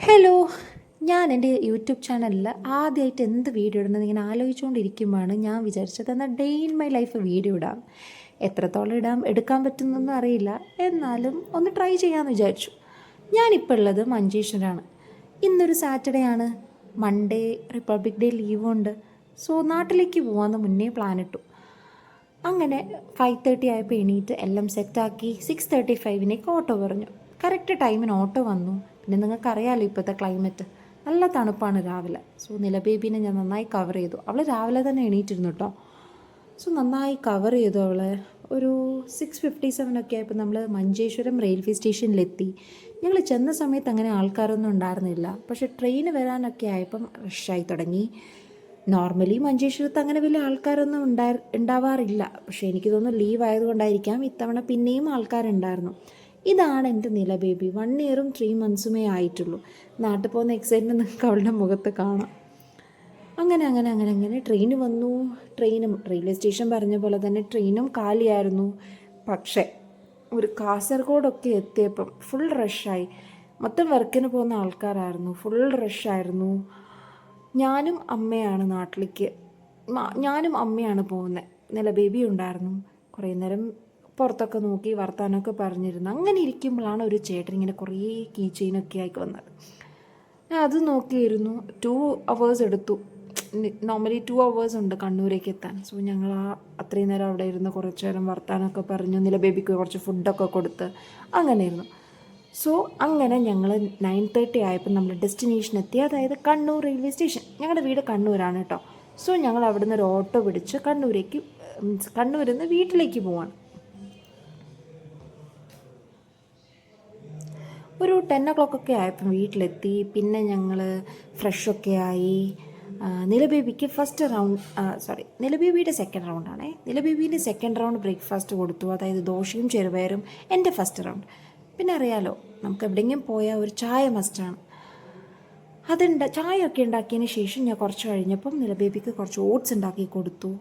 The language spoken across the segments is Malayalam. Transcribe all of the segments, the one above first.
ഹലോ, ഞാൻ എൻ്റെ യൂട്യൂബ് ചാനലിൽ ആദ്യമായിട്ട് എന്ത് വീഡിയോ ഇടുന്നത് ഇങ്ങനെ ആലോചിച്ചുകൊണ്ടിരിക്കുമ്പോഴാണ് ഞാൻ വിചാരിച്ചത് എന്നാൽ day in my life video ഇടാം. എത്രത്തോളം എടുക്കാൻ പറ്റുന്നൊന്നും അറിയില്ല, എന്നാലും ഒന്ന് ട്രൈ ചെയ്യാമെന്ന് വിചാരിച്ചു. ഞാനിപ്പോൾ ഉള്ളത് മഞ്ചേശ്വരമാണ്. ഇന്നൊരു സാറ്റർഡേ ആണ്, മൺഡേ റിപ്പബ്ലിക് ഡേ ലീവുണ്ട്. സോ നാട്ടിലേക്ക് പോകാമെന്ന് മുന്നേ പ്ലാൻ ഇട്ടു. അങ്ങനെ 5:30 ആയപ്പോൾ എണീറ്റ് എല്ലാം സെറ്റാക്കി 6:35 ഓട്ടോ പറഞ്ഞു. കറക്റ്റ് ടൈമിന് ഓട്ടോ വന്നു. പിന്നെ നിങ്ങൾക്കറിയാമല്ലോ ഇപ്പോഴത്തെ ക്ലൈമറ്റ് നല്ല തണുപ്പാണ് രാവിലെ. സോ നിലബേബീനെ ഞാൻ നന്നായി കവർ ചെയ്തു. അവൾ രാവിലെ തന്നെ എണീറ്റിരുന്നു കേട്ടോ. സോ നന്നായി കവർ ചെയ്തു അവളെ. ഒരു 6:57 ആയപ്പോൾ നമ്മൾ മഞ്ചേശ്വരം റെയിൽവേ സ്റ്റേഷനിലെത്തി. ഞങ്ങൾ ചെന്ന സമയത്ത് അങ്ങനെ ആൾക്കാരൊന്നും ഉണ്ടായിരുന്നില്ല, പക്ഷേ ട്രെയിൻ വരാനൊക്കെ ആയപ്പം റഷായി തുടങ്ങി. നോർമലി മഞ്ചേശ്വരത്ത് അങ്ങനെ വലിയ ആൾക്കാരൊന്നും ഉണ്ടാവാറില്ല, പക്ഷേ എനിക്ക് തോന്നുന്നു ലീവ് ആയതുകൊണ്ടായിരിക്കാം ഇത്തവണ പിന്നെയും ആൾക്കാരുണ്ടായിരുന്നു. ഇതാണ് എൻ്റെ നിലബേബി. 1 ഇയറും 3 മന്ത്സുമേ ആയിട്ടുള്ളൂ. നാട്ടിൽ പോകുന്ന എക്സൈറ്റ്മെൻറ്റ് നിങ്ങൾക്ക് അവളുടെ മുഖത്ത് കാണാം. അങ്ങനെ ട്രെയിൻ വന്നു. റെയിൽവേ സ്റ്റേഷൻ പറഞ്ഞ പോലെ തന്നെ ട്രെയിനും കാലിയായിരുന്നു. പക്ഷേ ഒരു കാസർഗോഡൊക്കെ എത്തിയപ്പം ഫുൾ റഷായി. മൊത്തം വർക്കിന് പോകുന്ന ആൾക്കാരായിരുന്നു, ഫുൾ റഷായിരുന്നു. ഞാനും അമ്മയാണ് പോകുന്നത്. നിലബേബി ഉണ്ടായിരുന്നു. കുറേ നേരം പുറത്തൊക്കെ നോക്കി വർത്താനമൊക്കെ പറഞ്ഞിരുന്നു. അങ്ങനെ ഇരിക്കുമ്പോഴാണ് ഒരു ചേട്ടൻ ഇങ്ങനെ കുറേ കീ ചെയിനൊക്കെ ആയി വന്നത്. അത് നോക്കിയിരുന്നു. 2 hours എടുത്തു. നോർമലി 2 hours ഉണ്ട് കണ്ണൂരേക്ക് എത്താൻ. സോ ഞങ്ങൾ അത്രയും നേരം അവിടെ ഇരുന്ന് കുറച്ച് നേരം വർത്താനമൊക്കെ പറഞ്ഞു. നിലബേബിക്ക് കുറച്ച് ഫുഡൊക്കെ കൊടുത്ത് അങ്ങനെ ഇരുന്നു. സോ അങ്ങനെ ഞങ്ങൾ 9:30 ആയപ്പോൾ നമ്മൾ ഡെസ്റ്റിനേഷൻ എത്തി, അതായത് കണ്ണൂർ റെയിൽവേ സ്റ്റേഷൻ. ഞങ്ങളുടെ വീട് കണ്ണൂരാണ് കേട്ടോ. സോ ഞങ്ങൾ അവിടെ നിന്ന് ഒരു ഓട്ടോ പിടിച്ച് കണ്ണൂരിൽ നിന്ന് വീട്ടിലേക്ക് പോവാണ്. ഒരു 10 o'clock ആയപ്പം വീട്ടിലെത്തി. പിന്നെ ഞങ്ങൾ ഫ്രഷൊക്കെ ആയി. നിലബേബിക്ക് നിലബേബിയുടെ സെക്കൻഡ് റൗണ്ടാണേ. നിലബേബീൻ്റെ സെക്കൻഡ് റൗണ്ട് ബ്രേക്ക്ഫാസ്റ്റ് കൊടുത്തു, അതായത് ദോശയും ചെറുപയറും. എൻ്റെ ഫസ്റ്റ് റൗണ്ട്. പിന്നെ അറിയാലോ, നമുക്ക് എവിടെയെങ്കിലും പോയാൽ ഒരു ചായ മസ്റ്റാണ്. ചായയൊക്കെ ഉണ്ടാക്കിയതിന് ശേഷം ഞാൻ കുറച്ച് കഴിഞ്ഞപ്പം നിലബേബിക്ക് കുറച്ച് ഓട്സ് ഉണ്ടാക്കി കൊടുത്തു.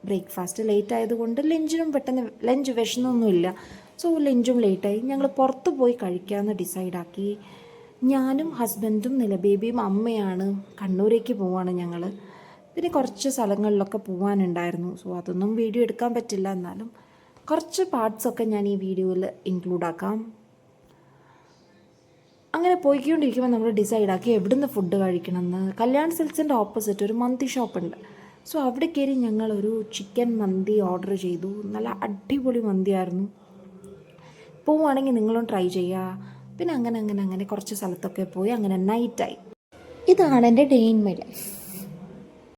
ബ്രേക്ക്ഫാസ്റ്റ് ലേറ്റ് ആയതുകൊണ്ട് ലഞ്ച് വിഷമൊന്നുമില്ല. സോ ലഞ്ചും ലേറ്റായി. ഞങ്ങൾ പുറത്ത് പോയി കഴിക്കാമെന്ന് ഡിസൈഡാക്കി. ഞാനും ഹസ്ബൻഡും നിലബേബിയും അമ്മയാണ്. കണ്ണൂരേക്ക് പോവാണ് ഞങ്ങൾ. പിന്നെ കുറച്ച് സ്ഥലങ്ങളിലൊക്കെ പോകാനുണ്ടായിരുന്നു. സോ അതൊന്നും വീഡിയോ എടുക്കാൻ പറ്റില്ല, എന്നാലും കുറച്ച് പാർട്സൊക്കെ ഞാൻ ഈ വീഡിയോയിൽ ഇൻക്ലൂഡ് ആക്കാം. അങ്ങനെ പോയിക്കൊണ്ടിരിക്കുമ്പോൾ നമ്മൾ ഡിസൈഡാക്കി എവിടുന്ന് ഫുഡ് കഴിക്കണമെന്ന്. കല്യാൺ സിൽക്സിൻ്റെ ഓപ്പോസിറ്റ് ഒരു മന്തി ഷോപ്പുണ്ട്. സോ അവിടെ കയറി ഞങ്ങളൊരു ചിക്കൻ മന്തി ഓർഡർ ചെയ്തു. നല്ല അടിപൊളി മന്തിയായിരുന്നു. പോവുകയാണെങ്കിൽ നിങ്ങളും ട്രൈ ചെയ്യുക. പിന്നെ അങ്ങനെ കുറച്ച് സ്ഥലത്തൊക്കെ പോയി അങ്ങനെ നൈറ്റായി. ഇതാണ് എൻ്റെ ഡേ ഇൻ മൈ ലൈഫ്.